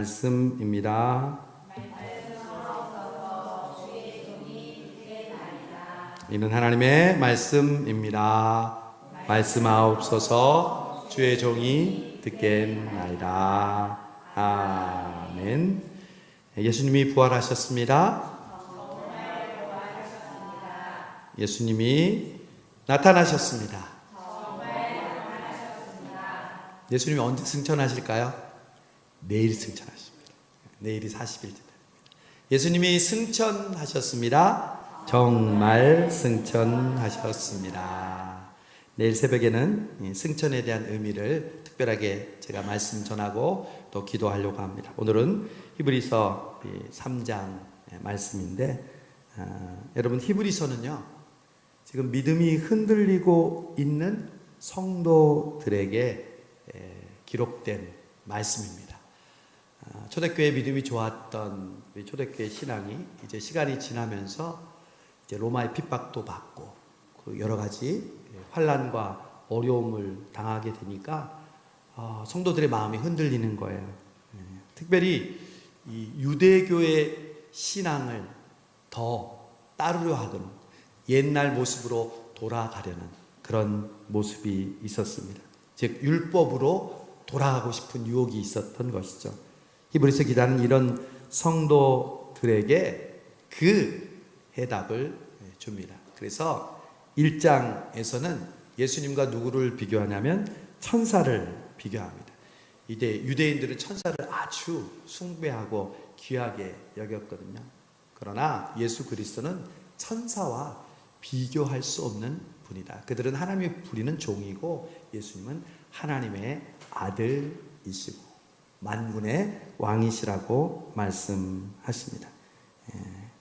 말씀입니다. 이는 하나님의 말씀입니다. 말씀하옵소서. 주의 종이 듣겠나이다. 아멘. 예수님이 부활하셨습니다. 예수님이 나타나셨습니다. 예수님이 언제 승천하실까요? 내일 승천하십니다. 내일이 40일째 됩니다. 예수님이 승천하셨습니다. 정말 승천하셨습니다. 내일 새벽에는 승천에 대한 의미를 특별하게 제가 말씀 전하고 또 기도하려고 합니다. 오늘은 히브리서 3장 말씀인데 여러분, 히브리서는요 지금 믿음이 흔들리고 있는 성도들에게 기록된 말씀입니다. 초대교회 믿음이 좋았던 우리 초대교회 신앙이 이제 시간이 지나면서 이제 로마의 핍박도 받고 여러 가지 환난과 어려움을 당하게 되니까 성도들의 마음이 흔들리는 거예요. 특별히 이 유대교의 신앙을 더 따르려 하던 옛날 모습으로 돌아가려는 그런 모습이 있었습니다. 즉 율법으로 돌아가고 싶은 유혹이 있었던 것이죠. 히브리서 기자는 이런 성도들에게 그 해답을 줍니다. 그래서 1장에서는 예수님과 누구를 비교하냐면 천사를 비교합니다. 이제 유대인들은 천사를 아주 숭배하고 귀하게 여겼거든요. 그러나 예수 그리스도는 천사와 비교할 수 없는 분이다. 그들은 하나님의 부리는 종이고 예수님은 하나님의 아들이시고 만군의 왕이시라고 말씀하십니다.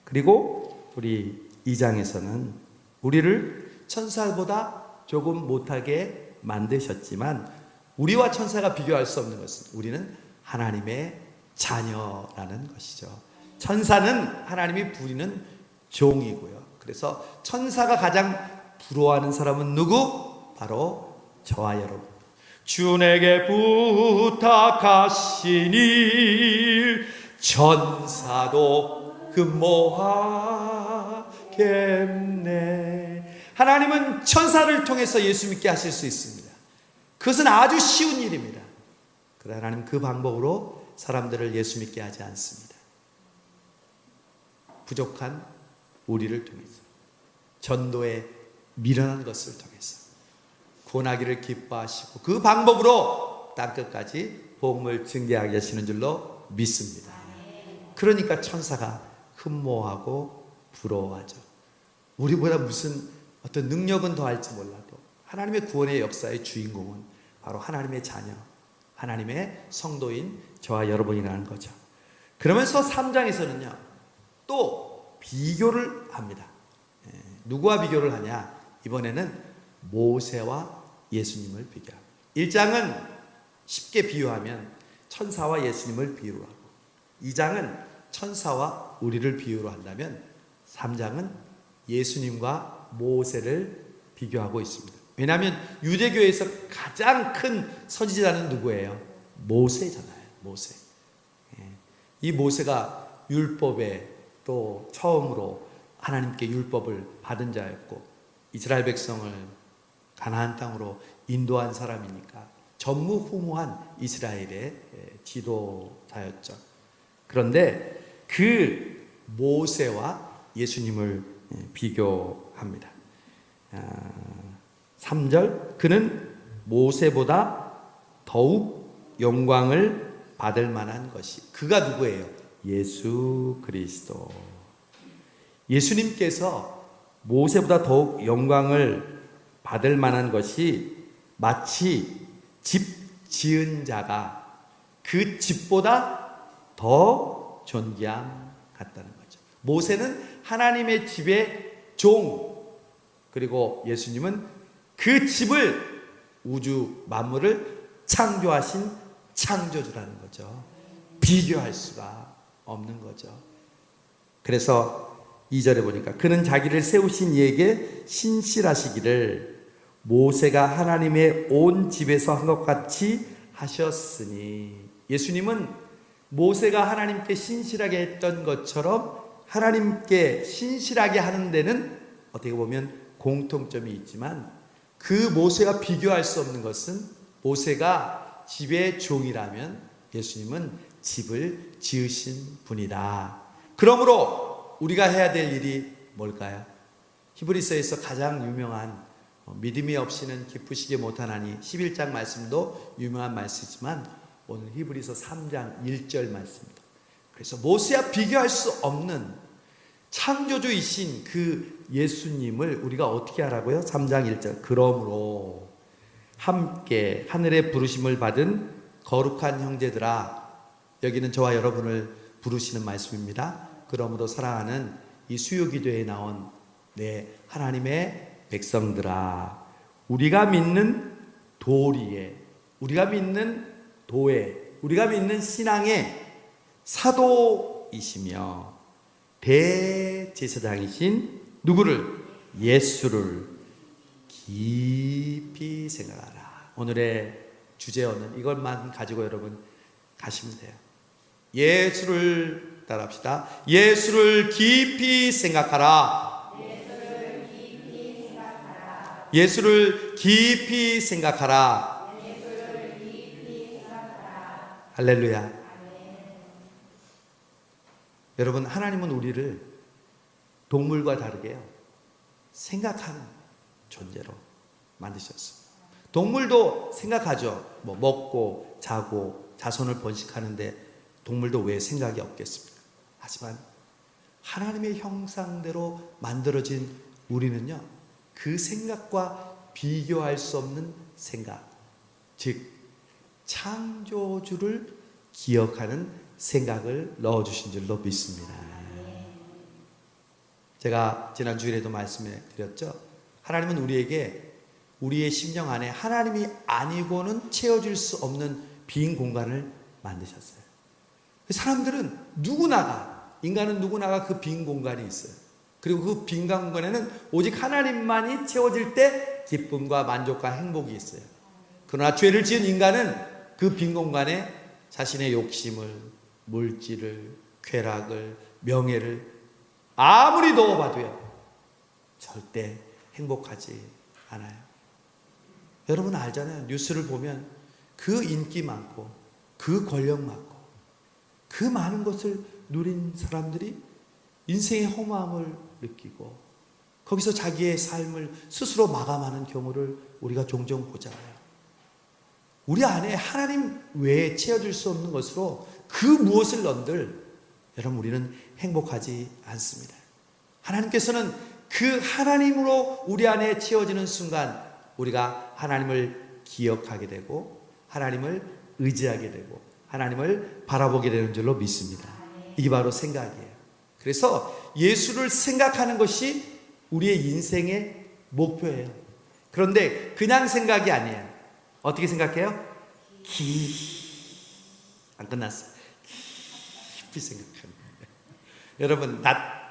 그리고 우리 2장에서는 우리를 천사보다 조금 못하게 만드셨지만 우리와 천사가 비교할 수 없는 것은 우리는 하나님의 자녀라는 것이죠. 천사는 하나님이 부리는 종이고요. 그래서 천사가 가장 부러워하는 사람은 누구? 바로 저와 여러분. 주 내게 부탁하신 일 천사도 근모하겠네. 하나님은 천사를 통해서 예수 믿게 하실 수 있습니다. 그것은 아주 쉬운 일입니다. 그러나 하나님 그 방법으로 사람들을 예수 믿게 하지 않습니다. 부족한 우리를 통해서, 전도에 미련한 것을 통해서 구원하기를 기뻐하시고 그 방법으로 땅끝까지 복음을 증거하게 하시는 줄로 믿습니다. 그러니까 천사가 흠모하고 부러워하죠. 우리보다 무슨 어떤 능력은 더할지 몰라도 하나님의 구원의 역사의 주인공은 바로 하나님의 자녀, 하나님의 성도인 저와 여러분이라는 거죠. 그러면서 3장에서는요 또 비교를 합니다. 누구와 비교를 하냐? 이번에는 모세와 예수님을 비교합니다. 1장은 쉽게 비유하면 천사와 예수님을 비유로 하고 2장은 천사와 우리를 비유로 한다면 3장은 예수님과 모세를 비교하고 있습니다. 왜냐하면 유대교에서 가장 큰 선지자는 누구예요? 모세잖아요. 모세. 이 모세가 율법에 또 처음으로 하나님께 율법을 받은 자였고 이스라엘 백성을 가나안 땅으로 인도한 사람이니까 전무후무한 이스라엘의 지도자였죠. 그런데 그 모세와 예수님을 비교합니다. 3절, 그는 모세보다 더욱 영광을 받을 만한 것이, 그가 누구예요? 예수 그리스도. 예수님께서 모세보다 더욱 영광을 받을 만한 것이 마치 집 지은 자가 그 집보다 더 존귀함 같다는 거죠. 모세는 하나님의 집의 종, 그리고 예수님은 그 집을, 우주 만물을 창조하신 창조주라는 거죠. 비교할 수가 없는 거죠. 그래서 2절에 보니까 그는 자기를 세우신 이에게 신실하시기를 모세가 하나님의 온 집에서 한 것 같이 하셨으니, 예수님은 모세가 하나님께 신실하게 했던 것처럼 하나님께 신실하게 하는 데는 어떻게 보면 공통점이 있지만, 그 모세가 비교할 수 없는 것은, 모세가 집의 종이라면 예수님은 집을 지으신 분이다. 그러므로 우리가 해야 될 일이 뭘까요? 히브리서에서 가장 유명한 믿음이 없이는 기쁘시지 못하나니 11장 말씀도 유명한 말씀이지만, 오늘 히브리서 3장 1절 말씀입니다. 그래서 모세와 비교할 수 없는 창조주이신 그 예수님을 우리가 어떻게 하라고요? 3장 1절. 그러므로 함께 하늘의 부르심을 받은 거룩한 형제들아, 여기는 저와 여러분을 부르시는 말씀입니다. 그러므로 사랑하는 이 수요기도에 나온 하나님의 백성들아, 우리가 믿는 도리에, 우리가 믿는 도에, 우리가 믿는 신앙의 사도이시며 대제사장이신 누구를? 예수를 깊이 생각하라. 오늘의 주제어는 이것만 가지고 여러분 가시면 돼요. 예수를 따라합시다. 예수를 깊이 생각하라. 예수를 깊이 생각하라. 예수를 깊이 생각하라. 예수를 깊이 생각하라. 할렐루야. 아멘. 여러분, 하나님은 우리를 동물과 다르게요, 생각하는 존재로 만드셨습니다. 동물도 생각하죠. 먹고 자고 자손을 번식하는데 동물도 왜 생각이 없겠습니까? 하지만 하나님의 형상대로 만들어진 우리는요, 그 생각과 비교할 수 없는 생각, 즉 창조주를 기억하는 생각을 넣어주신 줄로 믿습니다. 제가 지난 주일에도 말씀해 드렸죠. 하나님은 우리에게 우리의 심령 안에 하나님이 아니고는 채워질 수 없는 빈 공간을 만드셨어요. 사람들은 누구나가, 인간은 누구나가 그 빈 공간이 있어요. 그리고 그 빈 공간에는 오직 하나님만이 채워질 때 기쁨과 만족과 행복이 있어요. 그러나 죄를 지은 인간은 그 빈 공간에 자신의 욕심을, 물질을, 쾌락을, 명예를 아무리 넣어봐도요, 절대 행복하지 않아요. 여러분 알잖아요. 뉴스를 보면 그 인기 많고 그 권력 많고 그 많은 것을 누린 사람들이 인생의 허무함을 느끼고 거기서 자기의 삶을 스스로 마감하는 경우를 우리가 종종 보잖아요. 우리 안에 하나님 외에 채워줄 수 없는 것으로 그 무엇을 넣은들 여러분 우리는 행복하지 않습니다. 하나님께서는 그 하나님으로 우리 안에 채워지는 순간 우리가 하나님을 기억하게 되고 하나님을 의지하게 되고 하나님을 바라보게 되는 줄로 믿습니다. 이게 바로 생각이에요. 그래서 예수를 생각하는 것이 우리의 인생의 목표예요. 그런데 그냥 생각이 아니에요. 어떻게 생각해요? 안 끝났어요. 깊이 생각하는 거예요. 여러분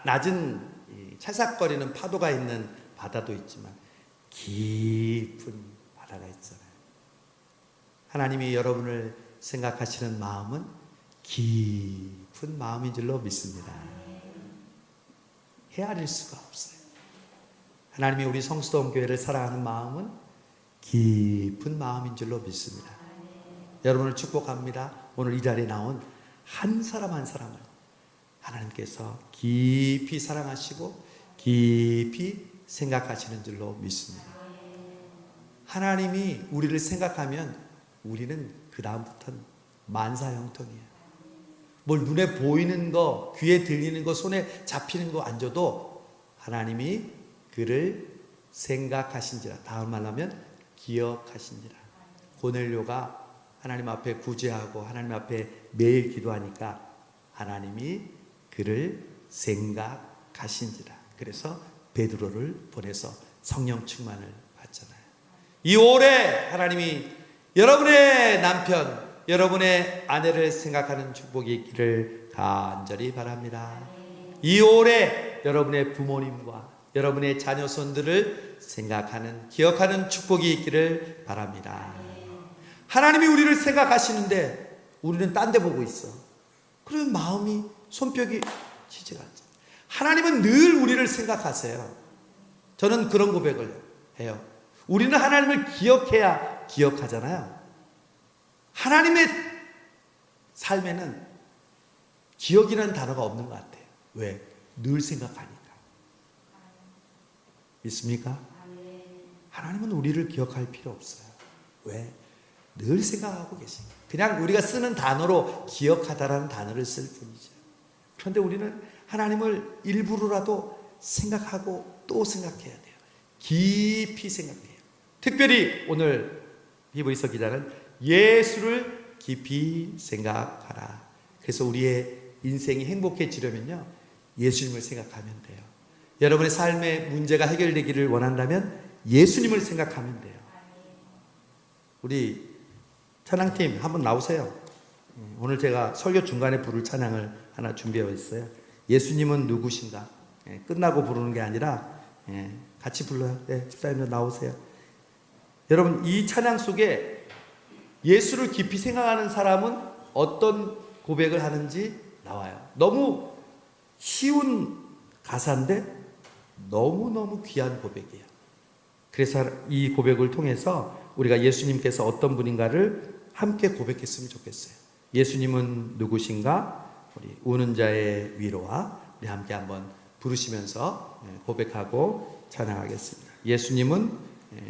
낮은 찰싹거리는 파도가 있는 바다도 있지만 깊은 바다가 있잖아요. 하나님이 여러분을 생각하시는 마음은 깊은 마음인 줄로 믿습니다. 헤아릴 수가 없어요. 하나님이 우리 성수동 교회를 사랑하는 마음은 깊은 마음인 줄로 믿습니다. 여러분을 축복합니다. 오늘 이 자리에 나온 한 사람 한 사람을 하나님께서 깊이 사랑하시고 깊이 생각하시는 줄로 믿습니다. 하나님이 우리를 생각하면 우리는 그 다음부터는 만사형통이에요. 뭘 눈에 보이는 거, 귀에 들리는 거, 손에 잡히는 거 안 줘도 하나님이 그를 생각하신지라, 다음 말로 하면 기억하신지라. 고넬료가 하나님 앞에 구제하고 하나님 앞에 매일 기도하니까 하나님이 그를 생각하신지라. 그래서 베드로를 보내서 성령 충만을 받잖아요. 이 올해 하나님이 여러분의 남편, 여러분의 아내를 생각하는 축복이 있기를 간절히 바랍니다. 이 올해 여러분의 부모님과 여러분의 자녀손들을 생각하는, 기억하는 축복이 있기를 바랍니다. 하나님이 우리를 생각하시는데 우리는 딴 데 보고 있어. 우리는 마음이 손뼉이 치지가 않죠. 하나님은 늘 우리를 생각하세요. 저는 그런 고백을 해요. 우리는 하나님을 기억해야 기억하잖아요. 하나님의 삶에는 기억이라는 단어가 없는 것 같아요. 왜? 늘 생각하니까. 믿습니까? 하나님은 우리를 기억할 필요 없어요. 왜? 늘 생각하고 계십니다. 그냥 우리가 쓰는 단어로 기억하다라는 단어를 쓸 뿐이죠. 그런데 우리는 하나님을 일부러라도 생각하고 또 생각해야 돼요. 깊이 생각해요. 특별히 오늘 히브리서 기자는 예수를 깊이 생각하라. 그래서 우리의 인생이 행복해지려면요, 예수님을 생각하면 돼요. 여러분의 삶의 문제가 해결되기를 원한다면 예수님을 생각하면 돼요. 우리 찬양팀 한번 나오세요. 오늘 제가 설교 중간에 부를 찬양을 하나 준비해 있어요. 예수님은 누구신가? 끝나고 부르는 게 아니라 같이 불러요. 집사님들 나오세요. 여러분, 이 찬양 속에 예수를 깊이 생각하는 사람은 어떤 고백을 하는지 나와요. 너무 쉬운 가사인데 너무너무 귀한 고백이에요. 그래서 이 고백을 통해서 우리가 예수님께서 어떤 분인가를 함께 고백했으면 좋겠어요. 예수님은 누구신가? 우리 우는 자의 위로와 우리 함께 한번 부르시면서 고백하고 찬양하겠습니다. 예수님은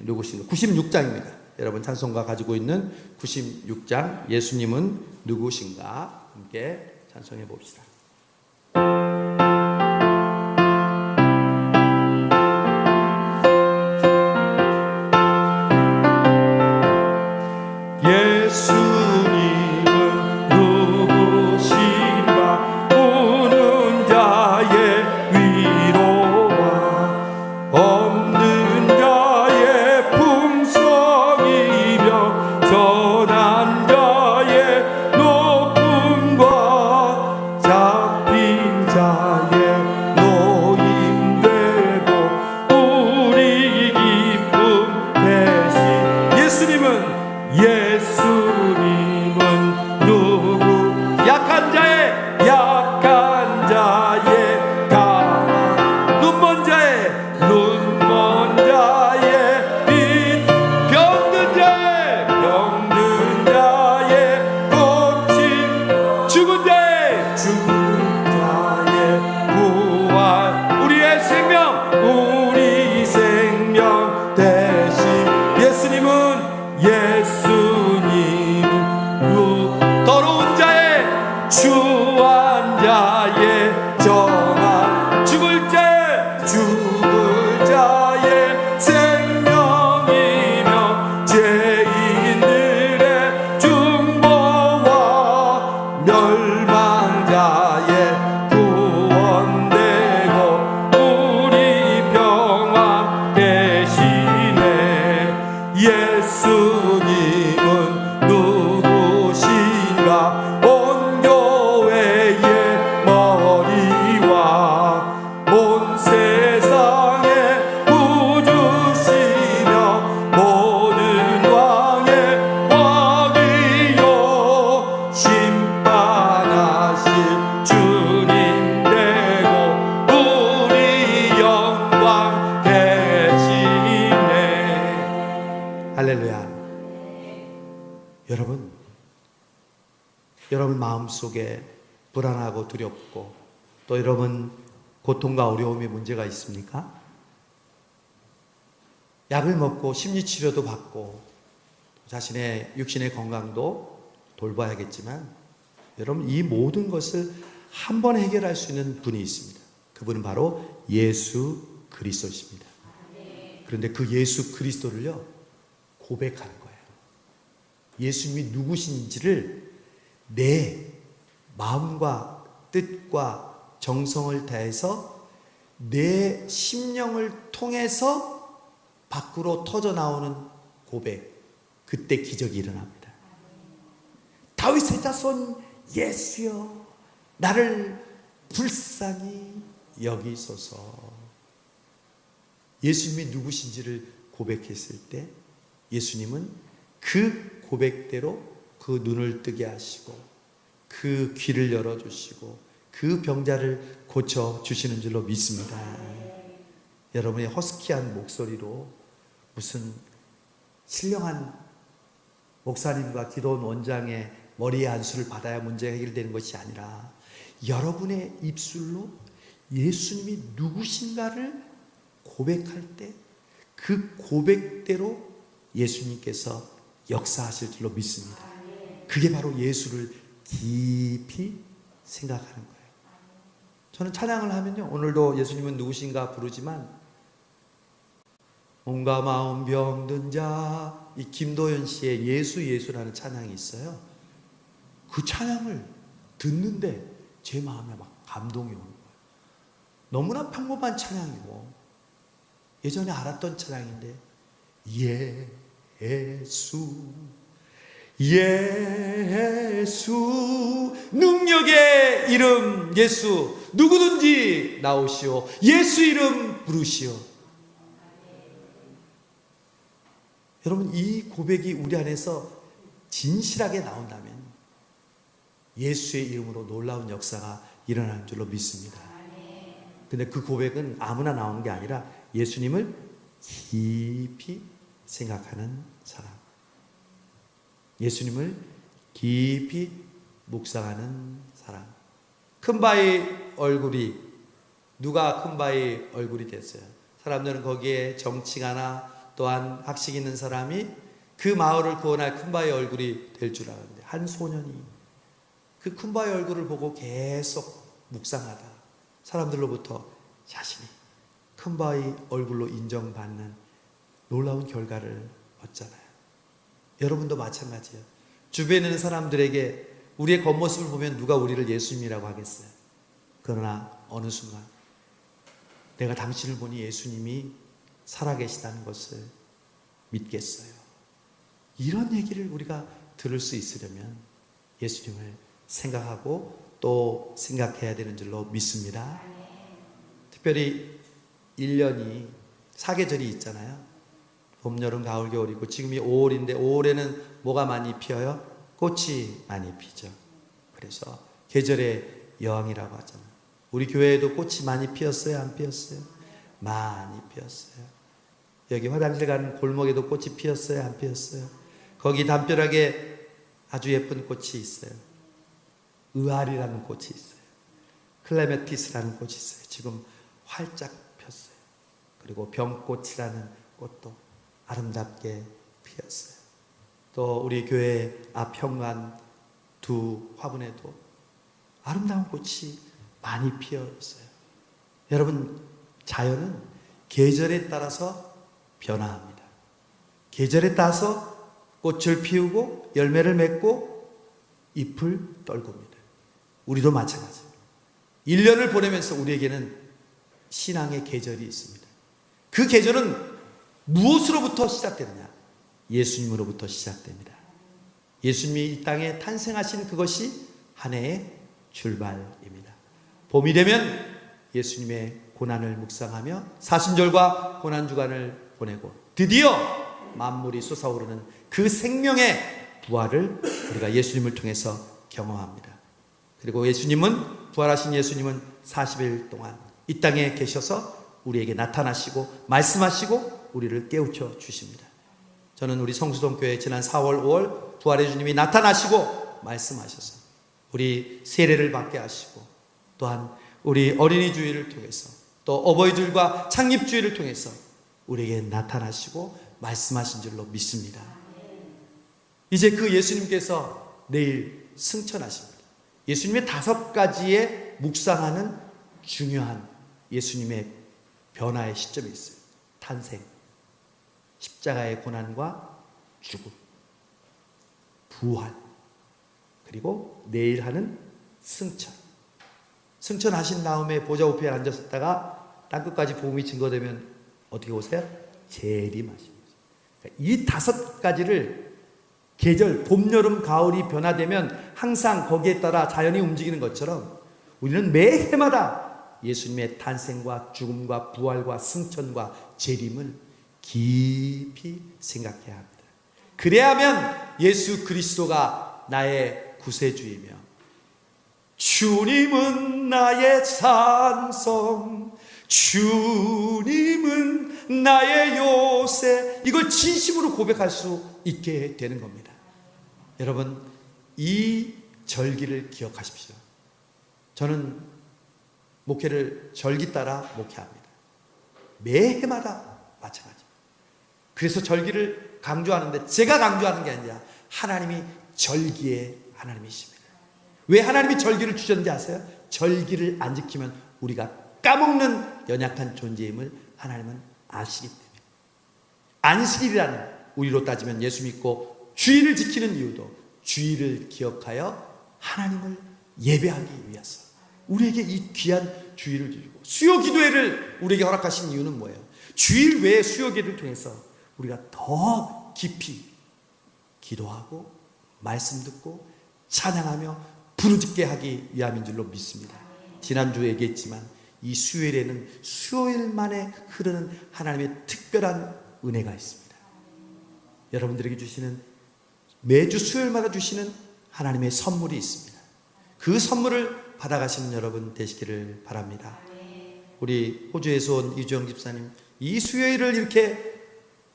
누구신가? 96장입니다. 여러분 찬송가 가지고 있는 96장 예수님은 누구신가? 함께 찬송해 봅시다. 여러분 마음속에 불안하고 두렵고 또 여러분 고통과 어려움의 문제가 있습니까? 약을 먹고 심리치료도 받고 자신의 육신의 건강도 돌봐야겠지만 여러분 이 모든 것을 한 번에 해결할 수 있는 분이 있습니다. 그분은 바로 예수 그리스도십니다. 그런데 그 예수 그리스도를요 고백하는 거예요. 예수님이 누구신지를 내 마음과 뜻과 정성을 다해서 내 심령을 통해서 밖으로 터져 나오는 고백, 그때 기적이 일어납니다. 다윗의 자손 예수여 나를 불쌍히 여기소서. 예수님이 누구신지를 고백했을 때 예수님은 그 고백대로 그 눈을 뜨게 하시고 그 귀를 열어주시고 그 병자를 고쳐주시는 줄로 믿습니다. 여러분의 허스키한 목소리로 무슨 신령한 목사님과 기도원 원장의 머리에 한수를 받아야 문제가 해결되는 것이 아니라 여러분의 입술로 예수님이 누구신가를 고백할 때 그 고백대로 예수님께서 역사하실 줄로 믿습니다. 그게 바로 예수를 깊이 생각하는 거예요. 저는 찬양을 하면요, 오늘도 예수님은 누구신가 부르지만 몸과 마음 병든 자, 이 김도연 씨의 예수라는 찬양이 있어요. 그 찬양을 듣는데 제 마음에 막 감동이 오는 거예요. 너무나 평범한 찬양이고 예전에 알았던 찬양인데 예수 능력의 이름 예수 누구든지 나오시오 예수 이름 부르시오. 여러분, 이 고백이 우리 안에서 진실하게 나온다면 예수의 이름으로 놀라운 역사가 일어나는 줄로 믿습니다. 근데 그 고백은 아무나 나오는 게 아니라 예수님을 깊이 생각하는 사람, 예수님을 깊이 묵상하는 사람. 큰 바위 얼굴이, 누가 큰 바위 얼굴이 됐어요? 사람들은 거기에 정치가나 또한 학식 있는 사람이 그 마을을 구원할 큰 바위 얼굴이 될 줄 알았는데, 한 소년이 그 큰 바위 얼굴을 보고 계속 묵상하다 사람들로부터 자신이 큰 바위 얼굴로 인정받는 놀라운 결과를 얻잖아요. 여러분도 마찬가지예요. 주변에 있는 사람들에게 우리의 겉모습을 보면 누가 우리를 예수님이라고 하겠어요? 그러나 어느 순간 내가 당신을 보니 예수님이 살아계시다는 것을 믿겠어요. 이런 얘기를 우리가 들을 수 있으려면 예수님을 생각하고 또 생각해야 되는 줄로 믿습니다. 특별히 1년이 사계절이 있잖아요. 봄, 여름, 가을, 겨울이고 지금이 5월인데 5월에는 뭐가 많이 피어요? 꽃이 많이 피죠. 그래서 계절의 여왕이라고 하잖아요. 우리 교회에도 꽃이 많이 피었어요? 안 피었어요? 많이 피었어요. 여기 화장실 가는 골목에도 꽃이 피었어요? 안 피었어요? 거기 담벼락에 아주 예쁜 꽃이 있어요. 의알이라는 꽃이 있어요. 클레메티스라는 꽃이 있어요. 지금 활짝 폈어요. 그리고 병꽃이라는 꽃도 아름답게 피었어요. 또 우리 교회 앞 현관 두 화분에도 아름다운 꽃이 많이 피어 있어요. 여러분, 자연은 계절에 따라서 변화합니다. 계절에 따라서 꽃을 피우고 열매를 맺고 잎을 떨굽니다. 우리도 마찬가지입니다. 1년을 보내면서 우리에게는 신앙의 계절이 있습니다. 그 계절은 무엇으로부터 시작되느냐? 예수님으로부터 시작됩니다. 예수님이 이 땅에 탄생하신 그것이 한 해의 출발입니다. 봄이 되면 예수님의 고난을 묵상하며 사순절과 고난주간을 보내고 드디어 만물이 솟아오르는 그 생명의 부활을 우리가 예수님을 통해서 경험합니다. 그리고 예수님은, 부활하신 예수님은 40일 동안 이 땅에 계셔서 우리에게 나타나시고 말씀하시고 우리를 깨우쳐 주십니다. 저는 우리 성수동 교회 지난 4월, 5월 부활의 주님이 나타나시고 말씀하셔서 우리 세례를 받게 하시고 또한 우리 어린이 주일을 통해서 또 어버이 주일과 창립 주일을 통해서 우리에게 나타나시고 말씀하신 줄로 믿습니다. 이제 그 예수님께서 내일 승천하십니다. 예수님의 5가지의 묵상하는 중요한 예수님의 변화의 시점이 있어요. 탄생, 십자가의 고난과 죽음, 부활, 그리고 내일 하는 승천. 승천하신 다음에 보좌 우편에 앉으셨다가 땅끝까지 복음이 증거되면 어떻게 오세요? 재림하십니다. 이 5가지를 계절, 봄, 여름, 가을이 변화되면 항상 거기에 따라 자연이 움직이는 것처럼 우리는 매 해마다 예수님의 탄생과 죽음과 부활과 승천과 재림을 깊이 생각해야 합니다. 그래야만 예수 그리스도가 나의 구세주이며 주님은 나의 산성, 주님은 나의 요새. 이걸 진심으로 고백할 수 있게 되는 겁니다. 여러분, 이 절기를 기억하십시오. 저는 목회를 절기 따라 목회합니다. 매해마다 마찬가지입니다. 그래서 절기를 강조하는데 제가 강조하는 게 아니라 하나님이 절기의 하나님이십니다. 왜 하나님이 절기를 주셨는지 아세요? 절기를 안 지키면 우리가 까먹는 연약한 존재임을 하나님은 아시기 때문에. 안식일이라는, 우리로 따지면 예수 믿고 주일을 지키는 이유도 주일을 기억하여 하나님을 예배하기 위해서 우리에게 이 귀한 주일을 주시고, 수요 기도회를 우리에게 허락하신 이유는 뭐예요? 주일 외에 수요 기도를 통해서 우리가 더 깊이 기도하고 말씀 듣고 찬양하며 부르짖게 하기 위함인 줄로 믿습니다. 지난주에 얘기했지만 이 수요일에는 수요일만에 흐르는 하나님의 특별한 은혜가 있습니다. 여러분들에게 주시는, 매주 수요일마다 주시는 하나님의 선물이 있습니다. 그 선물을 받아가시는 여러분 되시기를 바랍니다. 우리 호주에서 온 이주영 집사님, 이 수요일을 이렇게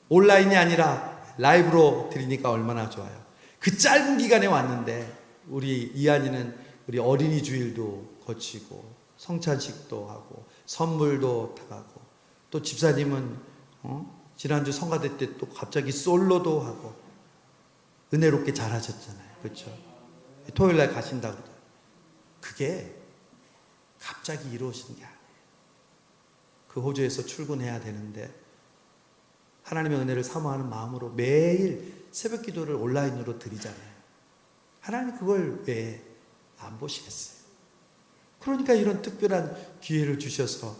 온라인이 아니라 라이브로 드리니까 얼마나 좋아요. 그 짧은 기간에 왔는데 우리 이한이는 우리 어린이 주일도 거치고 성찬식도 하고 선물도 타가고, 또 집사님은 지난주 성가대 때 또 갑자기 솔로도 하고 은혜롭게 잘하셨잖아요. 그렇죠? 토요일날 가신다고 그러더라고요. 그게 갑자기 이루어지는 게 아니에요. 그 호주에서 출근해야 되는데 하나님의 은혜를 사모하는 마음으로 매일 새벽 기도를 온라인으로 드리잖아요. 하나님 그걸 왜 안 보시겠어요? 그러니까 이런 특별한 기회를 주셔서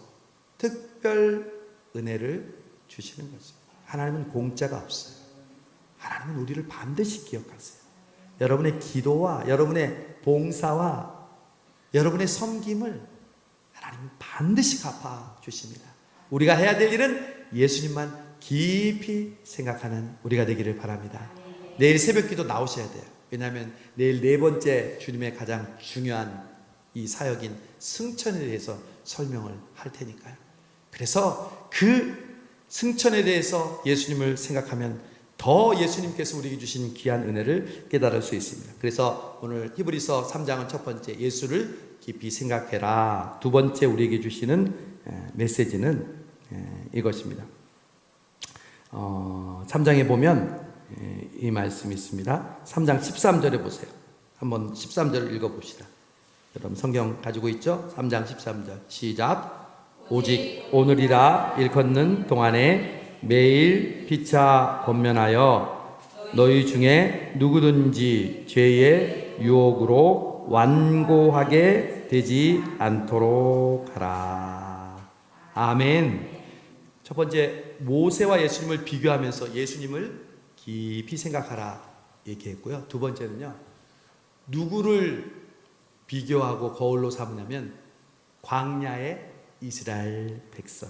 특별 은혜를 주시는 거죠. 하나님은 공짜가 없어요. 하나님은 우리를 반드시 기억하세요. 여러분의 기도와 여러분의 봉사와 여러분의 섬김을 하나님은 반드시 갚아주십니다. 우리가 해야 될 일은 예수님만 깊이 생각하는 우리가 되기를 바랍니다. 내일 새벽 기도 나오셔야 돼요. 왜냐하면 내일 네 번째 주님의 가장 중요한 이 사역인 승천에 대해서 설명을 할 테니까요. 그래서 그 승천에 대해서 예수님을 생각하면 더 예수님께서 우리에게 주신 귀한 은혜를 깨달을 수 있습니다. 그래서 오늘 히브리서 3장은 첫 번째, 예수를 깊이 생각해라. 두 번째 우리에게 주시는 메시지는 이것입니다. 3장에 보면 이 말씀이 있습니다. 3장 13절에 보세요. 한번 13절을 읽어봅시다. 여러분 성경 가지고 있죠? 3장 13절 시작. 오직 오늘이라 일컫는 동안에 매일 피차 권면하여 너희 중에 누구든지 죄의 유혹으로 완고하게 되지 않도록 하라. 아멘. 첫 번째, 모세와 예수님을 비교하면서 예수님을 깊이 생각하라 얘기했고요. 두 번째는요, 누구를 비교하고 거울로 삼으냐면 광야의 이스라엘 백성.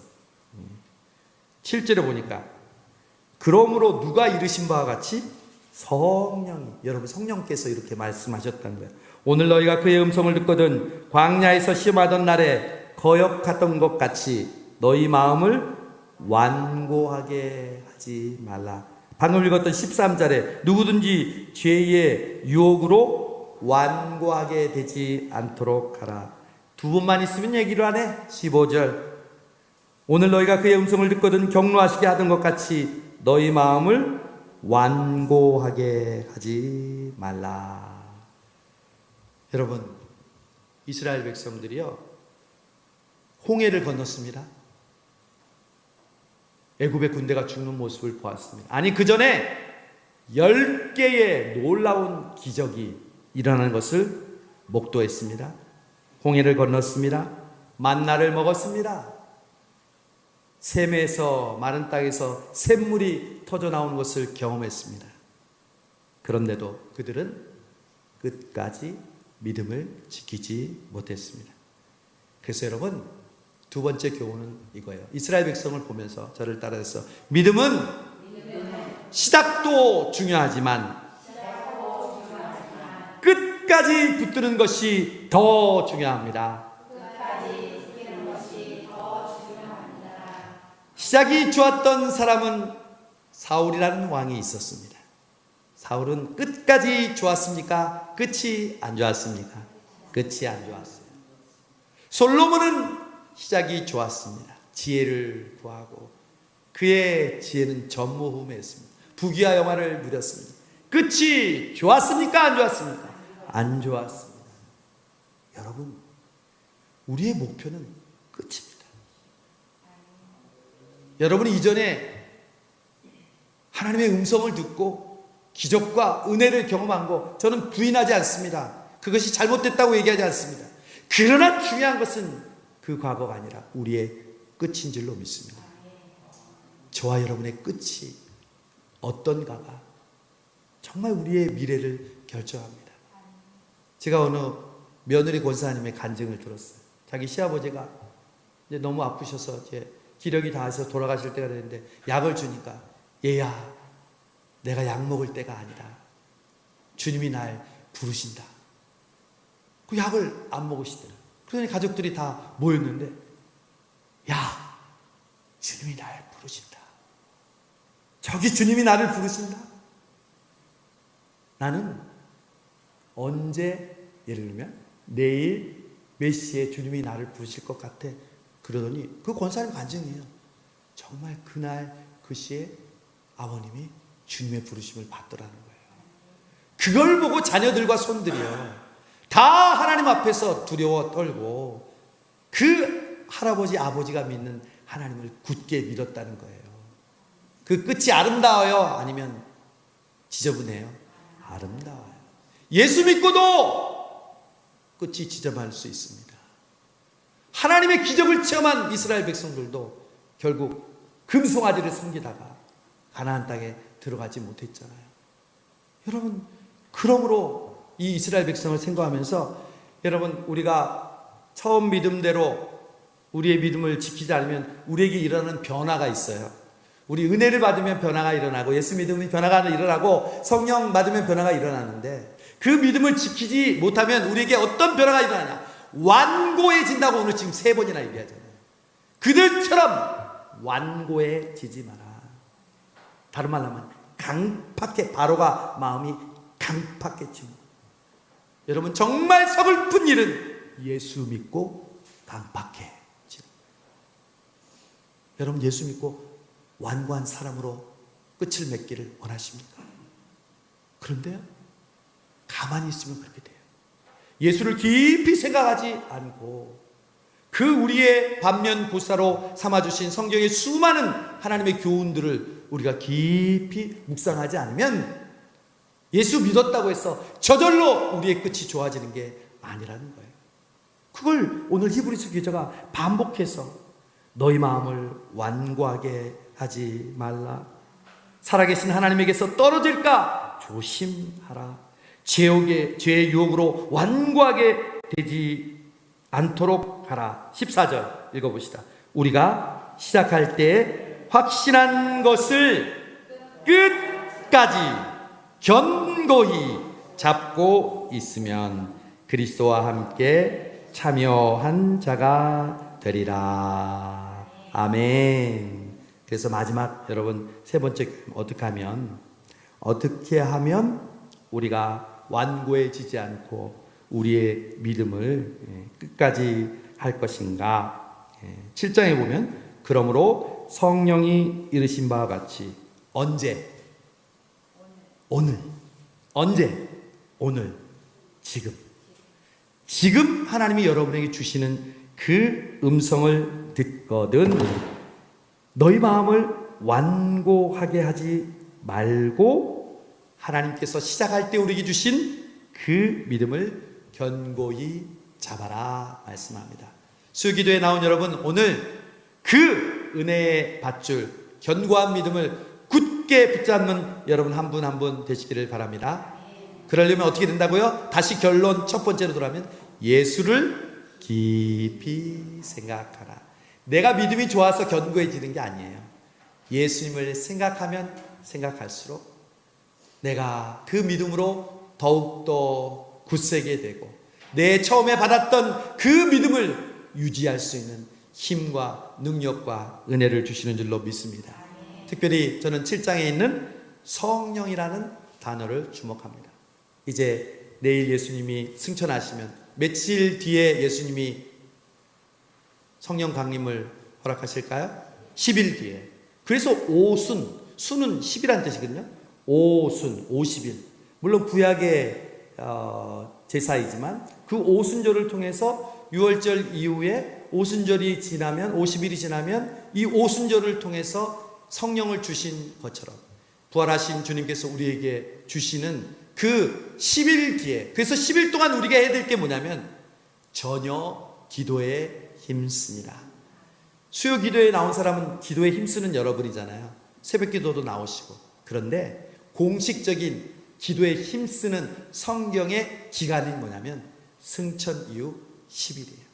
7절에 보니까 그러므로 누가 이르신 바와 같이 성령이, 여러분 성령께서 이렇게 말씀하셨다는 거예요. 오늘 너희가 그의 음성을 듣거든 광야에서 시험하던 날에 거역하던 것 같이 너희 마음을 완고하게 하지 말라. 방금 읽었던 13절에 누구든지 죄의 유혹으로 완고하게 되지 않도록 하라. 두 번만 있으면 얘기를 안 해. 15절 오늘 너희가 그의 음성을 듣거든 경노하시게 하던 것 같이 너희 마음을 완고하게 하지 말라. 여러분, 이스라엘 백성들이요 홍해를 건넜습니다. 애굽의 군대가 죽는 모습을 보았습니다. 아니 그 전에 10개의 놀라운 기적이 일어나는 것을 목도했습니다. 홍해를 건넜습니다. 만나를 먹었습니다. 샘에서, 마른 땅에서 샘물이 터져 나오는 것을 경험했습니다. 그런데도 그들은 끝까지 믿음을 지키지 못했습니다. 그래서 여러분, 두 번째 교훈은 이거예요. 이스라엘 백성을 보면서 저를 따라해서 믿음은 시작도 중요하지만 끝까지 붙드는 것이 더 중요합니다. 시작이 좋았던 사람은 사울이라는 왕이 있었습니다. 사울은 끝까지 좋았습니까? 끝이 안 좋았습니까? 끝이 안 좋았어요. 솔로몬은 시작이 좋았습니다. 지혜를 구하고 그의 지혜는 전무후무했습니다. 부귀와 영화를 누렸습니다. 끝이 좋았습니까? 안 좋았습니까? 안 좋았습니다. 여러분, 우리의 목표는 끝입니다. 여러분이 이전에 하나님의 음성을 듣고 기적과 은혜를 경험한 거 저는 부인하지 않습니다. 그것이 잘못됐다고 얘기하지 않습니다. 그러나 중요한 것은 그 과거가 아니라 우리의 끝인 줄로 믿습니다. 저와 여러분의 끝이 어떤가가 정말 우리의 미래를 결정합니다. 제가 어느 며느리 권사님의 간증을 들었어요. 자기 시아버지가 이제 너무 아프셔서 이제 기력이 다해서 돌아가실 때가 됐는데 약을 주니까 얘야, 내가 약 먹을 때가 아니다. 주님이 날 부르신다. 그 약을 안 먹으시더라. 그러니 가족들이 다 모였는데, 야, 주님이 날 부르신다. 저기 주님이 나를 부르신다. 나는 언제, 예를 들면 내일 몇 시에 주님이 나를 부르실 것 같아. 그러더니 그 권사님 간증이에요. 정말 그날 그 시에 아버님이 주님의 부르심을 받더라는 거예요. 그걸 보고 자녀들과 손들이요, 다 하나님 앞에서 두려워 떨고 그 할아버지 아버지가 믿는 하나님을 굳게 믿었다는 거예요. 그 끝이 아름다워요? 아니면 지저분해요? 아름다워요. 예수 믿고도 끝이 지저분할 수 있습니다. 하나님의 기적을 체험한 이스라엘 백성들도 결국 금송아지를 섬기다가 가나안 땅에 들어가지 못했잖아요. 여러분, 그러므로 이 이스라엘 백성을 생각하면서 여러분, 우리가 처음 믿음대로 우리의 믿음을 지키지 않으면 우리에게 일어나는 변화가 있어요. 우리 은혜를 받으면 변화가 일어나고 예수 믿으면 변화가 일어나고 성령 받으면 변화가 일어나는데 그 믿음을 지키지 못하면 우리에게 어떤 변화가 일어나냐? 완고해진다고 오늘 지금 3번이나 얘기하잖아요. 그들처럼 완고해지지 마라. 다른 말로 하면 강팍해, 바로가 마음이 강팍해지고, 여러분 정말 서글픈 일은 예수 믿고 강팍해지는. 여러분 예수 믿고 완고한 사람으로 끝을 맺기를 원하십니까? 그런데요, 가만히 있으면 그렇게 돼요. 예수를 깊이 생각하지 않고 그 우리의 반면교사로 삼아주신 성경의 수많은 하나님의 교훈들을 우리가 깊이 묵상하지 않으면 예수 믿었다고 해서 저절로 우리의 끝이 좋아지는 게 아니라는 거예요. 그걸 오늘 히브리서 기자가 반복해서 너희 마음을 완고하게 하지 말라. 살아계신 하나님에게서 떨어질까 조심하라. 죄의 유혹으로 완고하게 되지 않도록 하라. 14절 읽어봅시다. 우리가 시작할 때 확신한 것을 끝까지 견고히 잡고 있으면 그리스도와 함께 참여한 자가 되리라. 아멘. 그래서 마지막 여러분 3번째, 어떻게 하면 우리가 완고해지지 않고 우리의 믿음을 끝까지 할 것인가? 7장에 보면 그러므로 성령이 이르신 바와 같이 언제? 오늘. 언제? 오늘. 지금 하나님이 여러분에게 주시는 그 음성을 듣거든 너희 마음을 완고하게 하지 말고 하나님께서 시작할 때 우리에게 주신 그 믿음을 견고히 잡아라 말씀합니다. 수요기도에 나온 여러분, 오늘 그 은혜의 밧줄 견고한 믿음을 굳게 붙잡는 여러분 한 분 한 분 되시기를 바랍니다. 그러려면 어떻게 된다고요? 다시 결론 첫 번째로 돌아가면 예수를 깊이 생각하라. 내가 믿음이 좋아서 견고해지는 게 아니에요. 예수님을 생각하면 생각할수록 내가 그 믿음으로 더욱더 굳세게 되고 내 처음에 받았던 그 믿음을 유지할 수 있는 힘과 능력과 은혜를 주시는 줄로 믿습니다. 특별히 저는 7장에 있는 성령이라는 단어를 주목합니다. 이제 내일 예수님이 승천하시면 며칠 뒤에 예수님이 성령 강림을 허락하실까요? 10일 뒤에. 그래서 오순, 순은 10이라는 뜻이거든요. 오순, 50일. 물론 구약의 제사이지만 그 오순절을 통해서 유월절 이후에 오순절이 지나면 50일이 지나면 이 오순절을 통해서 성령을 주신 것처럼 부활하신 주님께서 우리에게 주시는 그 10일 뒤에, 그래서 10일 동안 우리가 해야 될 게 뭐냐면 전혀 기도에 힘쓰니라. 수요 기도에 나온 사람은 기도에 힘쓰는 여러분이잖아요. 새벽 기도도 나오시고. 그런데 공식적인 기도에 힘쓰는 성경의 기간이 뭐냐면 승천 이후 10일이에요.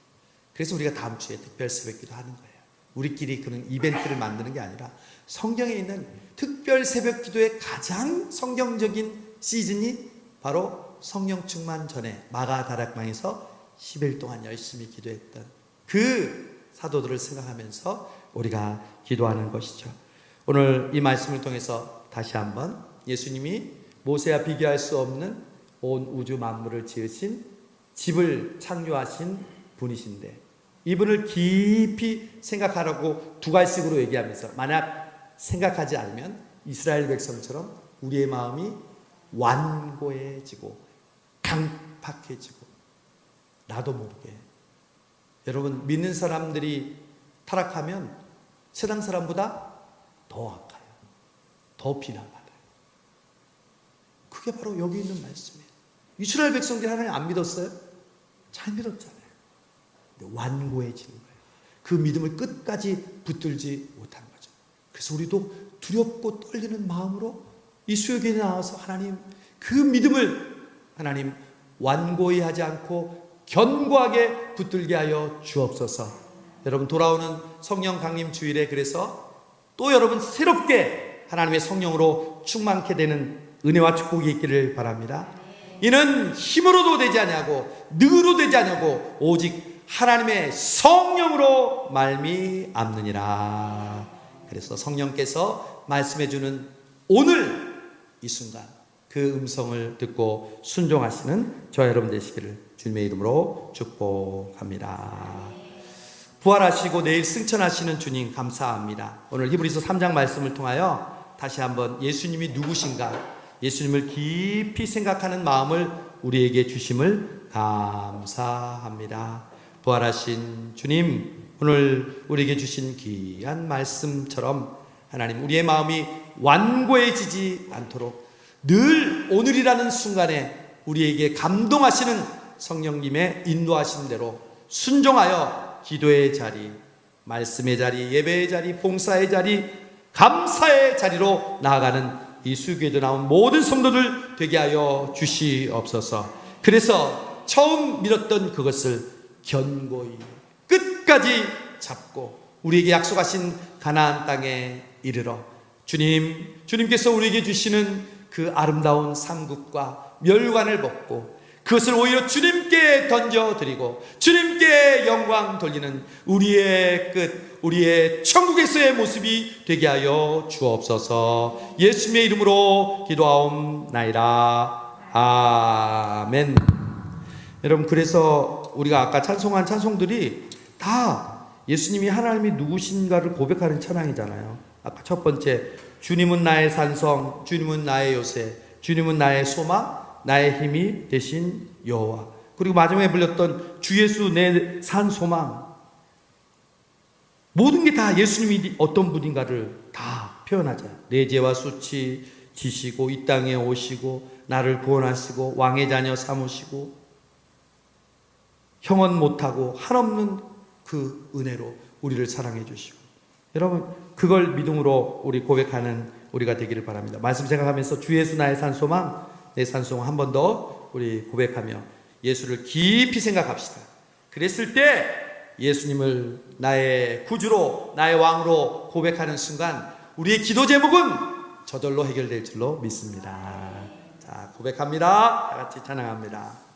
그래서 우리가 다음 주에 특별 새벽 기도 하는 거예요. 우리끼리 그런 이벤트를 만드는 게 아니라 성경에 있는 특별 새벽 기도의 가장 성경적인 시즌이 바로 성령 충만 전에 마가다락방에서 10일 동안 열심히 기도했던 그 사도들을 생각하면서 우리가 기도하는 것이죠. 오늘 이 말씀을 통해서 다시 한번 예수님이 모세와 비교할 수 없는 온 우주 만물을 지으신 집을 창조하신 분이신데 이분을 깊이 생각하라고 두 갈씩으로 얘기하면서 만약 생각하지 않으면 이스라엘 백성처럼 우리의 마음이 완고해지고 강팍해지고 나도 모르게 여러분 믿는 사람들이 타락하면 세상 사람보다 더 아파요. 더 비난받아요. 그게 바로 여기 있는 말씀이에요. 이스라엘 백성들이 하나님 안 믿었어요? 잘 믿었잖아요. 근데 완고해지는 거예요. 그 믿음을 끝까지 붙들지 못한 거죠. 그래서 우리도 두렵고 떨리는 마음으로 이 수요기에 나와서 하나님 그 믿음을 하나님 완고히 하지 않고 견고하게 붙들게 하여 주옵소서. 여러분 돌아오는 성령 강림 주일에 그래서 또 여러분 새롭게 하나님의 성령으로 충만케 되는 은혜와 축복이 있기를 바랍니다. 이는 힘으로도 되지 아니하고 능으로 되지 아니하고 오직 하나님의 성령으로 말미암느니라. 그래서 성령께서 말씀해 주는 오늘 이 순간 그 음성을 듣고 순종하시는 저와 여러분 되시기를 주님의 이름으로 축복합니다. 부활하시고 내일 승천하시는 주님 감사합니다. 오늘 히브리서 3장 말씀을 통하여 다시 한번 예수님이 누구신가, 예수님을 깊이 생각하는 마음을 우리에게 주심을 감사합니다. 부활하신 주님, 오늘 우리에게 주신 귀한 말씀처럼 하나님 우리의 마음이 완고해지지 않도록 늘 오늘이라는 순간에 우리에게 감동하시는 성령님의 인도하신 대로 순종하여 기도의 자리, 말씀의 자리, 예배의 자리, 봉사의 자리, 감사의 자리로 나아가는 이 수교에도 나온 모든 성도들 되게 하여 주시옵소서. 그래서 처음 믿었던 그것을 견고히 끝까지 잡고 우리에게 약속하신 가나안 땅에 이르러 주님께서 우리에게 주시는 그 아름다운 삼국과 멸관을 먹고 그것을 오히려 주님께 던져드리고 주님께 영광 돌리는 우리의 끝, 우리의 천국에서의 모습이 되게 하여 주옵소서. 예수님의 이름으로 기도하옵나이다. 아멘. 여러분 그래서 우리가 아까 찬송한 찬송들이 다 예수님이 하나님이 누구신가를 고백하는 찬양이잖아요. 아까 첫 번째 주님은 나의 산성, 주님은 나의 요새, 주님은 나의 소망, 나의 힘이 되신 여호와. 그리고 마지막에 불렸던 주 예수 내 산 소망. 모든 게 다 예수님이 어떤 분인가를 다 표현하죠. 내 죄와 수치 지시고 이 땅에 오시고 나를 구원하시고 왕의 자녀 삼으시고 형언 못하고 한없는 그 은혜로 우리를 사랑해 주시고 여러분 그걸 믿음으로 우리 고백하는 우리가 되기를 바랍니다. 말씀 생각하면서 주 예수 나의 산소망, 내 산소망 한 번 더 우리 고백하며 예수를 깊이 생각합시다. 그랬을 때 예수님을 나의 구주로 나의 왕으로 고백하는 순간 우리의 기도 제목은 저절로 해결될 줄로 믿습니다. 자, 고백합니다. 다 같이 찬양합니다.